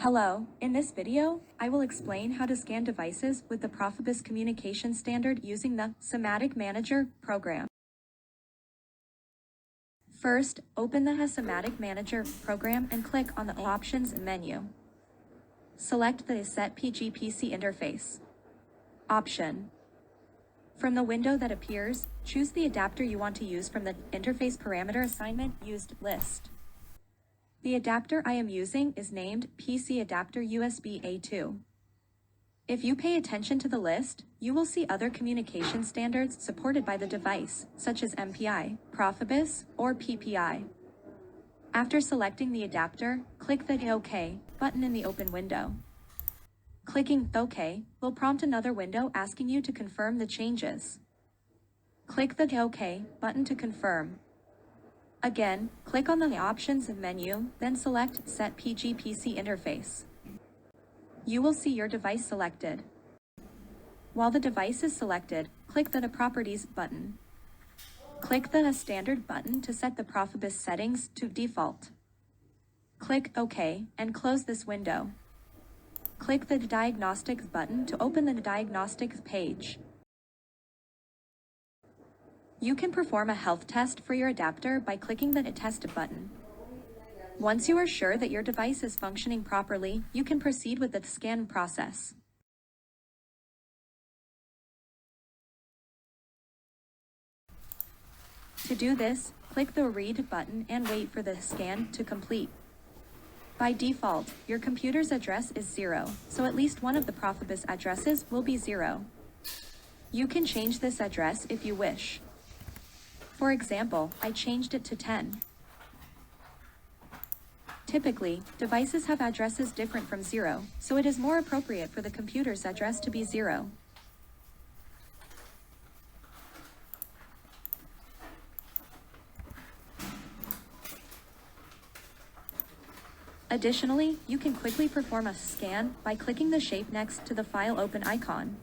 Hello, in this video, I will explain how to scan devices with the Profibus communication standard using the Simatic Manager program. First, open the Simatic Manager program and click on the Options menu. Select the Set PGPC interface option. From the window that appears, choose the adapter you want to use from the Interface Parameter Assignment Used list. The adapter I am using is named PC Adapter USB A2. If you pay attention to the list, you will see other communication standards supported by the device, such as MPI, Profibus, or PPI. After selecting the adapter, click the OK button in the open window. Clicking OK will prompt another window asking you to confirm the changes. Click the OK button to confirm. Again, click on the Options menu, then select Set PGPC Interface. You will see your device selected. While the device is selected, click the Properties button. Click the Standard button to set the Profibus settings to default. Click OK and close this window. Click the Diagnostics button to open the Diagnostics page. You can perform a health test for your adapter by clicking the Test button. Once you are sure that your device is functioning properly, you can proceed with the scan process. To do this, click the Read button and wait for the scan to complete. By default, your computer's address is 0, so at least one of the Profibus addresses will be 0. You can change this address if you wish. For example, I changed it to 10. Typically, devices have addresses different from 0, so it is more appropriate for the computer's address to be 0. Additionally, you can quickly perform a scan by clicking the shape next to the File Open icon.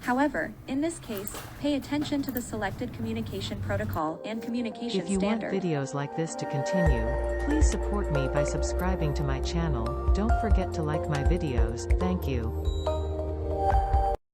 However, in this case, pay attention to the selected communication protocol and communication If you standard. want videos like this to continue, please support me by subscribing to my channel. Don't forget to like my videos. Thank you.